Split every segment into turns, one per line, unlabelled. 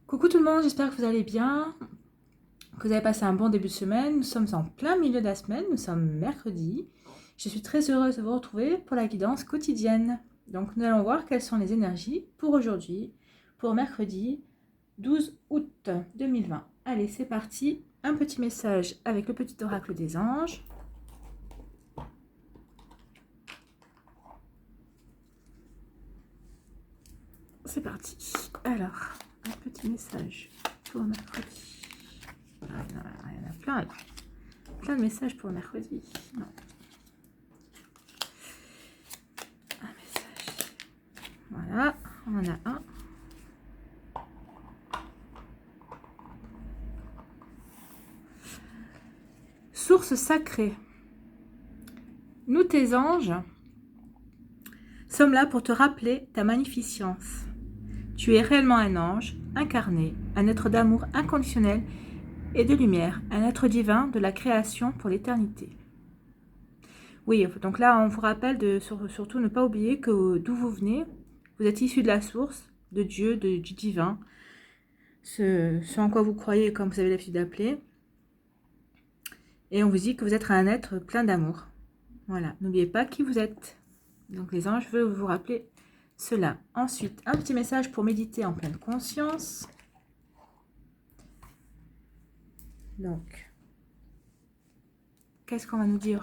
Coucou tout le monde, j'espère que vous allez bien, que vous avez passé un bon début de semaine. Nous sommes en plein milieu de la semaine, nous sommes mercredi. Je suis très heureuse de vous retrouver pour la guidance quotidienne. Donc nous allons voir quelles sont les énergies pour aujourd'hui, pour mercredi 12 août 2020. Allez, c'est parti, un petit message avec le petit oracle des anges. C'est parti. Alors, un petit message pour mercredi. Il y en a plein là. Plein de messages pour mercredi. Non. Un message. Voilà, on en a un. Source sacrée. Nous, tes anges, sommes là pour te rappeler ta magnificence. Tu es réellement un ange, incarné, un être d'amour inconditionnel et de lumière, un être divin de la création pour l'éternité. Oui, donc là, on vous rappelle de surtout ne pas oublier que d'où vous venez, vous êtes issu de la source, de Dieu, du divin, ce en quoi vous croyez, comme vous avez l'habitude d'appeler. Et on vous dit que vous êtes un être plein d'amour. Voilà, n'oubliez pas qui vous êtes. Donc les anges veulent vous rappeler cela. Ensuite, un petit message pour méditer en pleine conscience. Donc, qu'est-ce qu'on va nous dire?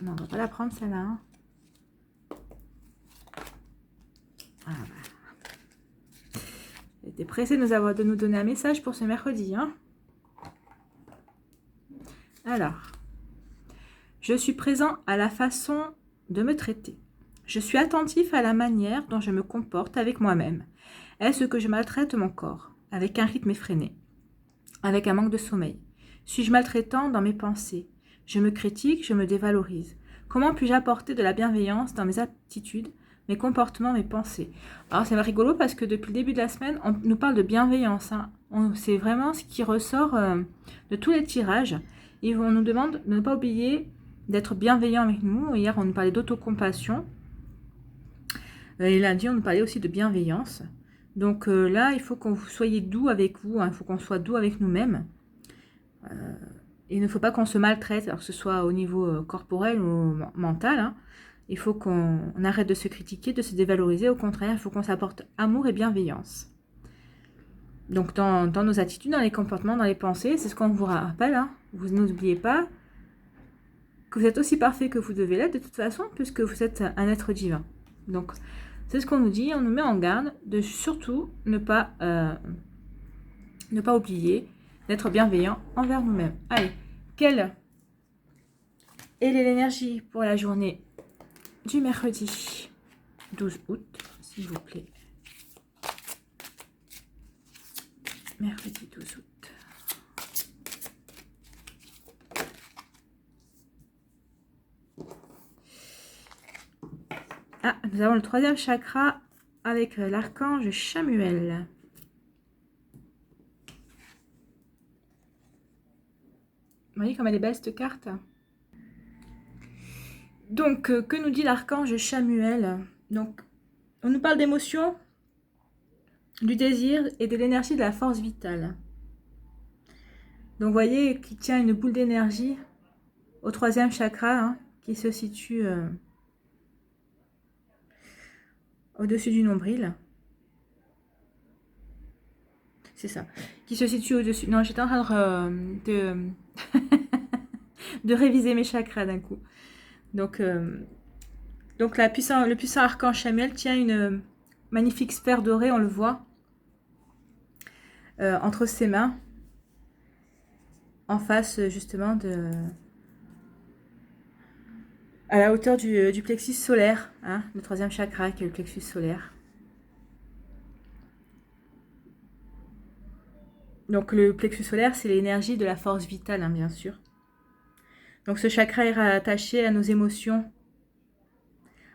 Non, on ne va pas la prendre celle-là. Hein. Ah bah. J'étais pressée de nous donner un message pour ce mercredi. Hein. Alors, je suis présent à la façon de me traiter. Je suis attentif à la manière dont je me comporte avec moi-même. Est-ce que je maltraite mon corps avec un rythme effréné, avec un manque de sommeil? Suis-je maltraitant dans mes pensées? Je me critique, je me dévalorise. Comment puis-je apporter de la bienveillance dans mes attitudes, mes comportements, mes pensées? Alors c'est rigolo parce que depuis le début de la semaine, on nous parle de bienveillance. Hein. C'est vraiment ce qui ressort de tous les tirages. Et on nous demande de ne pas oublier d'être bienveillant avec nous. Hier, on nous parlait d'autocompassion. Et lundi, on nous parlait aussi de bienveillance. Donc là, il faut qu'on soyez doux avec vous. Hein. Il faut qu'on soit doux avec nous-mêmes. Il ne faut pas qu'on se maltraite, alors que ce soit au niveau corporel ou mental. Hein. Il faut qu'on arrête de se critiquer, de se dévaloriser. Au contraire, il faut qu'on s'apporte amour et bienveillance. Donc dans nos attitudes, dans les comportements, dans les pensées, c'est ce qu'on vous rappelle. Hein. Vous n'oubliez pas que vous êtes aussi parfait que vous devez l'être de toute façon, puisque vous êtes un être divin. Donc c'est ce qu'on nous dit, on nous met en garde de surtout ne pas oublier d'être bienveillant envers nous-mêmes. Allez, quelle est l'énergie pour la journée du mercredi 12 août, s'il vous plaît. Mercredi 12 août. Ah, nous avons le 3e chakra avec l'archange Chamuel. Vous voyez comme elle est belle cette carte. Donc, que nous dit l'archange Chamuel? Donc, on nous parle d'émotion, du désir et de l'énergie de la force vitale. Donc, vous voyez qu'il tient une boule d'énergie au 3e chakra hein, qui se situe au-dessus du nombril. C'est ça. Qui se situe au-dessus. Non, j'étais en train de réviser mes chakras d'un coup. Donc le puissant archange Chamuel tient une magnifique sphère dorée, on le voit, entre ses mains, en face justement à la hauteur du plexus solaire, hein, le 3e chakra qui est le plexus solaire. Donc le plexus solaire, c'est l'énergie de la force vitale, hein, bien sûr. Donc ce chakra est rattaché à nos émotions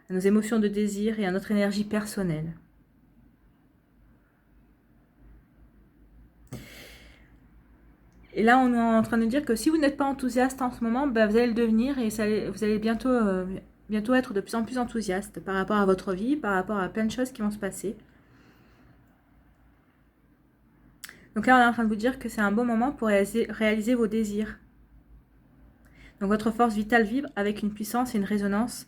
de désir et à notre énergie personnelle. Et là, on est en train de dire que si vous n'êtes pas enthousiaste en ce moment, ben, vous allez le devenir et vous allez bientôt être de plus en plus enthousiaste par rapport à votre vie, par rapport à plein de choses qui vont se passer. Donc là, on est en train de vous dire que c'est un bon moment pour réaliser vos désirs. Donc votre force vitale vibre avec une puissance et une résonance.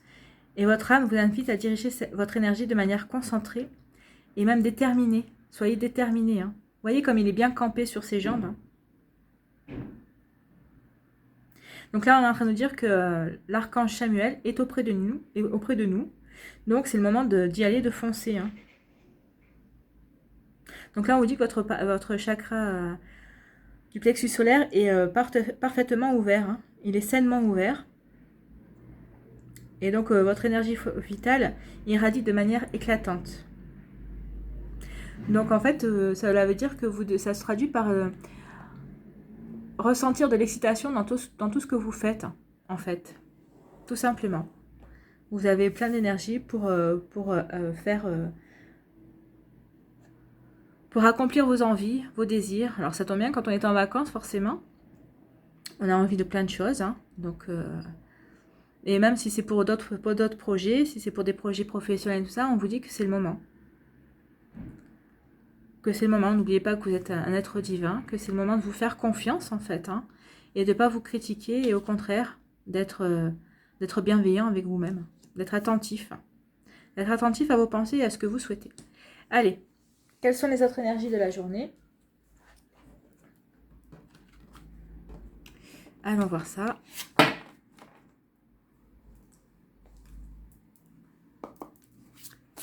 Et votre âme vous invite à diriger votre énergie de manière concentrée et même déterminée. Soyez déterminés. Hein. Vous voyez comme il est bien campé sur ses jambes. Hein. Donc là, on est en train de dire que l'archange Samuel est auprès de nous. Donc c'est le moment d'y aller, de foncer. Hein. Donc là, on vous dit que votre chakra du plexus solaire est parfaitement ouvert. Hein. Il est sainement ouvert. Et donc, votre énergie vitale irradie de manière éclatante. Donc, en fait, ça veut dire que ça se traduit par ressentir de l'excitation dans tout ce que vous faites, en fait. Tout simplement. Vous avez plein d'énergie pour accomplir vos envies, vos désirs. Alors, ça tombe bien, quand on est en vacances, forcément, on a envie de plein de choses. Hein. Donc... et même si c'est pour d'autres projets, si c'est pour des projets professionnels, tout ça, on vous dit que c'est le moment. Que c'est le moment, n'oubliez pas que vous êtes un être divin, que c'est le moment de vous faire confiance en fait, hein, et de ne pas vous critiquer, et au contraire, d'être bienveillant avec vous-même, d'être attentif à vos pensées et à ce que vous souhaitez. Allez, quelles sont les autres énergies de la journée? Allons voir ça.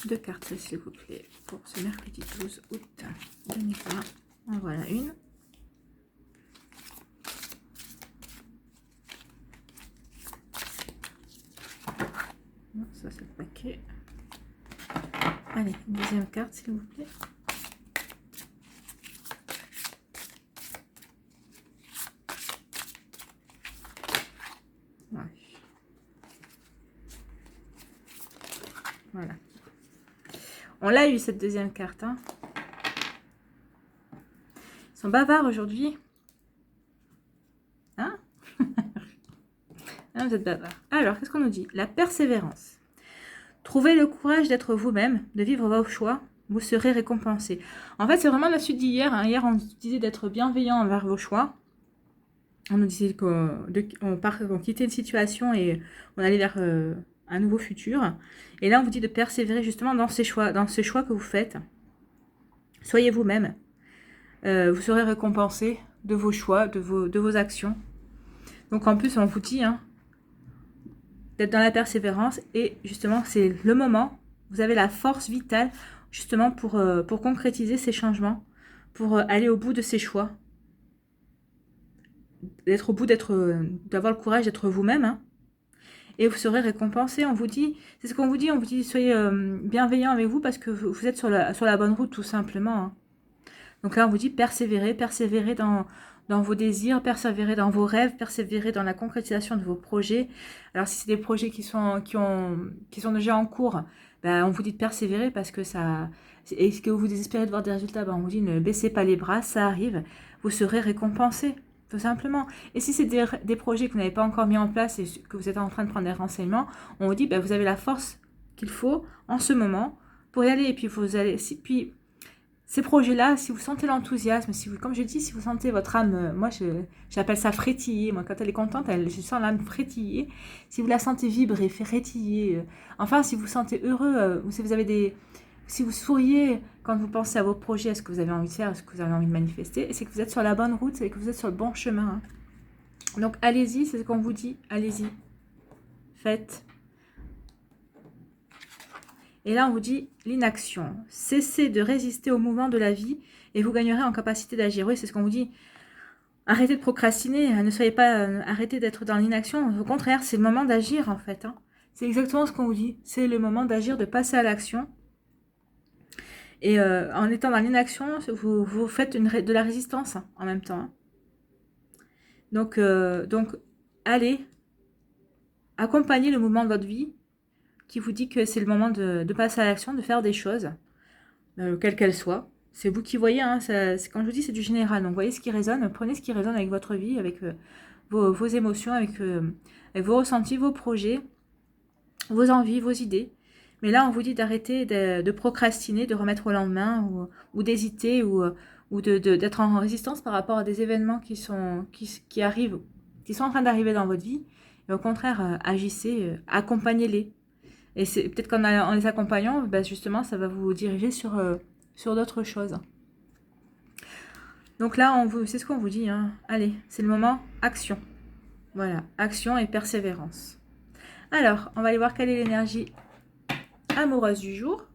Deux cartes, s'il vous plaît, pour ce mercredi 12 août 2020. En voilà une. Non, ça c'est le paquet. Allez, une deuxième carte, s'il vous plaît. Ouais. Voilà. On l'a eu, cette deuxième carte. Hein. Ils sont bavards aujourd'hui. Hein? Hein, vous êtes bavards. Alors, qu'est-ce qu'on nous dit? La persévérance. Trouvez le courage d'être vous-même, de vivre vos choix. Vous serez récompensé. En fait, c'est vraiment la suite d'hier. Hein. Hier, on nous disait d'être bienveillant envers vos choix. On nous disait qu'on quittait une situation et on allait vers un nouveau futur. Et là, on vous dit de persévérer justement dans ces choix que vous faites. Soyez vous-même. Vous serez récompensé de vos choix, de vos actions. Donc en plus, on vous dit d'être dans la persévérance. Et justement, c'est le moment. Vous avez la force vitale justement pour concrétiser ces changements. Pour aller au bout de ces choix. D'avoir le courage d'être vous-même. Hein. Et vous serez récompensé. On vous dit, c'est ce qu'on vous dit. On vous dit, soyez bienveillant avec vous parce que vous êtes sur la bonne route tout simplement. Hein. Donc là, on vous dit persévérer dans vos désirs, persévérer dans vos rêves, persévérer dans la concrétisation de vos projets. Alors si c'est des projets qui sont déjà en cours, ben, on vous dit de persévérer parce que ça... Est-ce que vous désespérez de voir des résultats? Ben, on vous dit ne baissez pas les bras, ça arrive. Vous serez récompensé, tout simplement. Et si c'est des projets que vous n'avez pas encore mis en place et que vous êtes en train de prendre des renseignements, on vous dit ben, vous avez la force qu'il faut en ce moment pour y aller. Et puis vous allez... Puis, ces projets-là, si vous sentez l'enthousiasme, comme je dis, si vous sentez votre âme, moi j'appelle ça frétiller, moi quand elle est contente, je sens l'âme frétiller. Si vous la sentez vibrer, frétiller, enfin si vous sentez heureux, ou si vous souriez quand vous pensez à vos projets, à ce que vous avez envie de faire, à ce que vous avez envie de manifester, c'est que vous êtes sur la bonne route, c'est que vous êtes sur le bon chemin. Hein. Donc allez-y, c'est ce qu'on vous dit, allez-y, faites. Et là, on vous dit l'inaction. Cessez de résister au mouvement de la vie et vous gagnerez en capacité d'agir. Oui, c'est ce qu'on vous dit. Arrêtez de procrastiner. Ne soyez pas... arrêtez d'être dans l'inaction. Au contraire, c'est le moment d'agir, en fait. Hein. C'est exactement ce qu'on vous dit. C'est le moment d'agir, de passer à l'action. Et en étant dans l'inaction, vous faites de la résistance en même temps. Hein. Donc, allez, accompagnez le mouvement de votre vie qui vous dit que c'est le moment de passer à l'action, de faire des choses, quelles qu'elles soient. C'est vous qui voyez, hein, quand je vous dis, c'est du général. Donc, voyez ce qui résonne, prenez ce qui résonne avec votre vie, avec vos émotions, avec vos ressentis, vos projets, vos envies, vos idées. Mais là, on vous dit d'arrêter de procrastiner, de remettre au lendemain, ou d'hésiter, ou ou d'être en résistance par rapport à des événements qui arrivent, qui sont en train d'arriver dans votre vie. Et au contraire, agissez, accompagnez-les. Et c'est peut-être en les accompagnant, bah justement, ça va vous diriger sur d'autres choses. Donc là, c'est ce qu'on vous dit. Hein. Allez, c'est le moment action. Voilà, action et persévérance. Alors, on va aller voir quelle est l'énergie amoureuse du jour.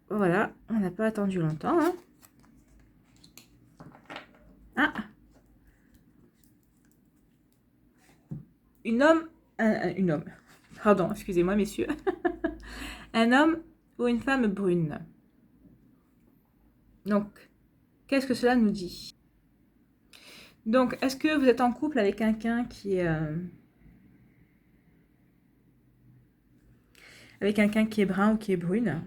Voilà, on n'a pas attendu longtemps. Hein. Ah, une homme. Pardon, excusez-moi, messieurs. Un homme ou une femme brune. Donc, qu'est-ce que cela nous dit? Donc, est-ce que vous êtes en couple avec quelqu'un qui est... avec quelqu'un qui est brun ou qui est brune?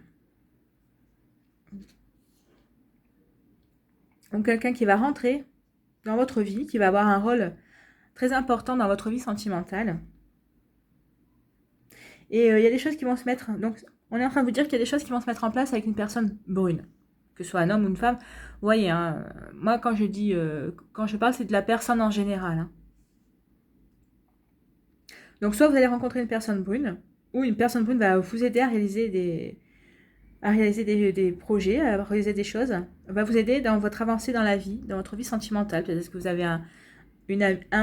Donc, quelqu'un qui va rentrer dans votre vie, qui va avoir un rôle très important dans votre vie sentimentale. Et il y a des choses qui vont se mettre... Donc, on est en train de vous dire qu'il y a des choses qui vont se mettre en place avec une personne brune. Que ce soit un homme ou une femme. Vous voyez, hein, moi, quand je parle, c'est de la personne en général. Hein. Donc, soit vous allez rencontrer une personne brune, ou une personne brune va vous aider à réaliser des projets, à réaliser des choses, va vous aider dans votre avancée dans la vie, dans votre vie sentimentale. Peut-être que vous avez un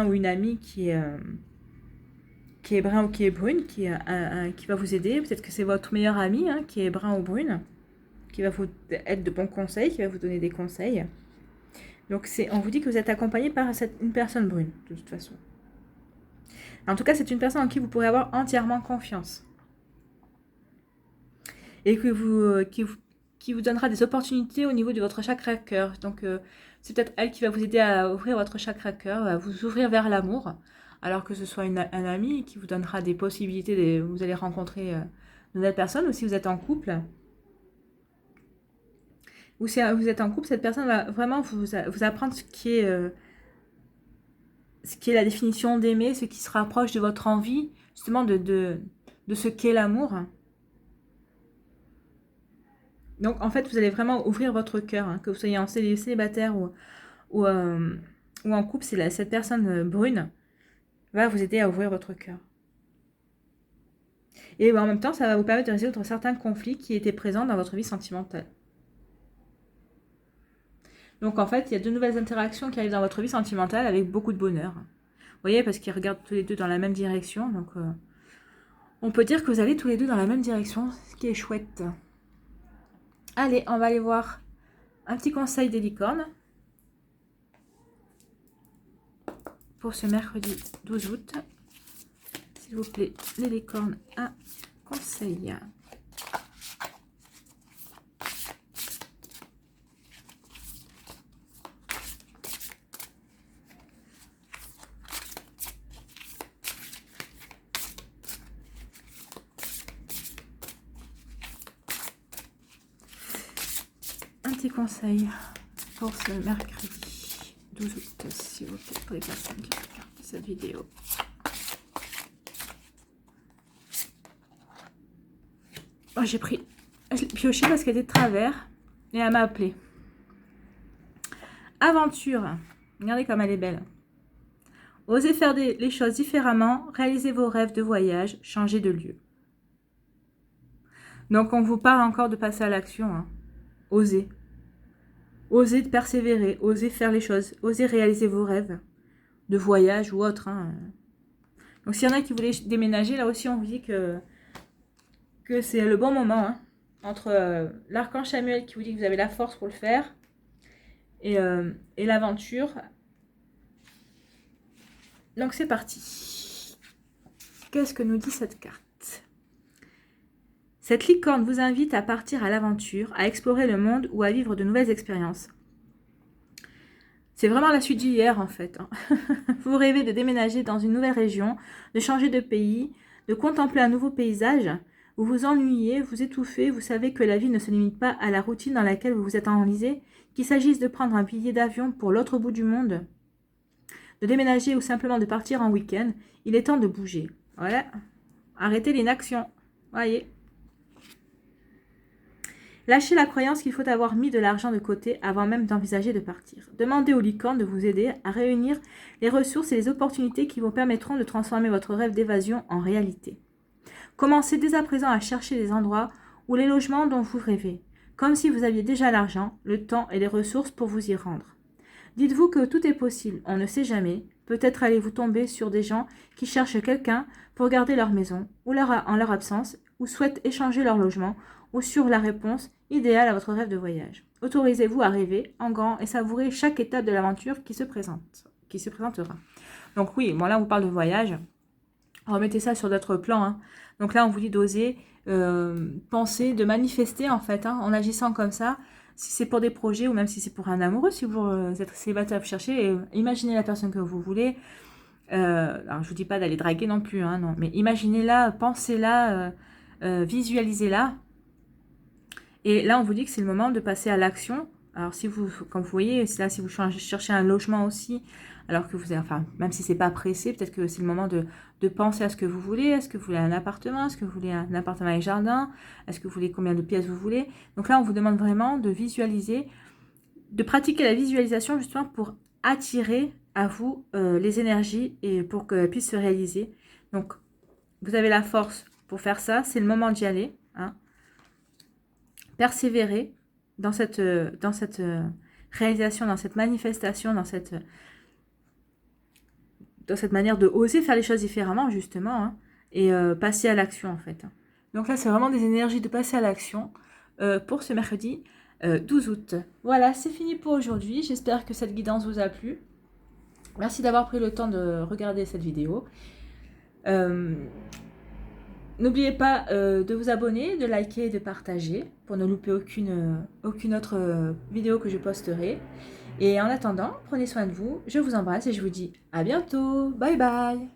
ou une amie qui est brun ou qui est brune, qui va vous aider. Peut-être que c'est votre meilleur ami hein, qui est brun ou brune, qui va vous être de bons conseils, qui va vous donner des conseils. Donc, on vous dit que vous êtes accompagné par une personne brune, de toute façon. En tout cas, c'est une personne en qui vous pourrez avoir entièrement confiance. Et qui vous donnera des opportunités au niveau de votre chakra cœur. Donc, c'est peut-être elle qui va vous aider à ouvrir votre chakra cœur, à vous ouvrir vers l'amour. Alors que ce soit un ami qui vous donnera des possibilités, vous allez rencontrer de nouvelles personnes, ou si vous êtes en couple. Ou si vous êtes en couple, cette personne va vraiment vous apprendre ce qui est la définition d'aimer, ce qui se rapproche de votre envie, justement de ce qu'est l'amour. Donc, en fait, vous allez vraiment ouvrir votre cœur, hein, que vous soyez en célibataire ou en couple, cette personne brune va vous aider à ouvrir votre cœur. Et en même temps, ça va vous permettre de résoudre certains conflits qui étaient présents dans votre vie sentimentale. Donc, en fait, il y a de nouvelles interactions qui arrivent dans votre vie sentimentale avec beaucoup de bonheur. Vous voyez, parce qu'ils regardent tous les deux dans la même direction. Donc, on peut dire que vous allez tous les deux dans la même direction, ce qui est chouette. Allez, on va aller voir un petit conseil des licornes pour ce mercredi 12 août. S'il vous plaît, les licornes, un conseil. Un petit conseil pour ce mercredi 12 août, s'il vous plaît, pour les personnes qui regardent cette vidéo. Oh, je l'ai pioché parce qu'elle était de travers et elle m'a appelé. Aventure. Regardez comme elle est belle. Osez faire les choses différemment, réalisez vos rêves de voyage, changez de lieu. Donc, on vous parle encore de passer à l'action. Hein. Osez. Osez de persévérer, osez faire les choses, osez réaliser vos rêves de voyage ou autre. Hein. Donc, s'il y en a qui voulaient déménager, là aussi, on vous dit que c'est le bon moment. Hein, entre l'archange Samuel qui vous dit que vous avez la force pour le faire et l'aventure. Donc, c'est parti. Qu'est-ce que nous dit cette carte? Cette licorne vous invite à partir à l'aventure, à explorer le monde ou à vivre de nouvelles expériences. C'est vraiment la suite d'hier en fait. Hein. Vous rêvez de déménager dans une nouvelle région, de changer de pays, de contempler un nouveau paysage. Vous vous ennuyez, vous étouffez, vous savez que la vie ne se limite pas à la routine dans laquelle vous vous êtes enlisé, qu'il s'agisse de prendre un billet d'avion pour l'autre bout du monde, de déménager ou simplement de partir en week-end. Il est temps de bouger. Voilà. Arrêtez l'inaction. Voyez. Lâchez la croyance qu'il faut avoir mis de l'argent de côté avant même d'envisager de partir. Demandez aux licornes de vous aider à réunir les ressources et les opportunités qui vous permettront de transformer votre rêve d'évasion en réalité. Commencez dès à présent à chercher les endroits ou les logements dont vous rêvez, comme si vous aviez déjà l'argent, le temps et les ressources pour vous y rendre. Dites-vous que tout est possible, on ne sait jamais. Peut-être allez-vous tomber sur des gens qui cherchent quelqu'un pour garder leur maison, ou en leur absence, ou souhaitent échanger leur logement, ou sur la réponse idéale à votre rêve de voyage. Autorisez-vous à rêver en grand et savourer chaque étape de l'aventure qui se présentera. Donc oui, bon là on vous parle de voyage. Remettez ça sur d'autres plans. Hein. Donc là on vous dit d'oser penser, de manifester en fait, hein, en agissant comme ça. Si c'est pour des projets ou même si c'est pour un amoureux, si vous êtes célibataire, vous cherchez, imaginez la personne que vous voulez. Alors je vous dis pas d'aller draguer non plus, hein, non, mais imaginez-la, pensez-la, visualisez-la. Et là, on vous dit que c'est le moment de passer à l'action. Alors, si vous, comme vous voyez, là, si vous cherchez un logement aussi, alors que vous avez, enfin, même si c'est pas pressé, peut-être que c'est le moment de penser à ce que vous voulez. Est-ce que vous voulez un appartement? Est-ce que vous voulez un appartement avec jardin? Est-ce que vous voulez combien de pièces vous voulez? Donc là, on vous demande vraiment de visualiser, de pratiquer la visualisation justement pour attirer à vous les énergies et pour qu'elles puissent se réaliser. Donc, vous avez la force pour faire ça. C'est le moment d'y aller. Hein. Persévérer dans cette réalisation, dans cette manifestation, dans cette manière de oser faire les choses différemment, justement, hein, et passer à l'action, en fait. Donc là, c'est vraiment des énergies de passer à l'action pour ce mercredi 12 août. Voilà, c'est fini pour aujourd'hui. J'espère que cette guidance vous a plu. Merci d'avoir pris le temps de regarder cette vidéo. N'oubliez pas de vous abonner, de liker et de partager pour ne louper aucune autre vidéo que je posterai. Et en attendant, prenez soin de vous, je vous embrasse et je vous dis à bientôt. Bye bye.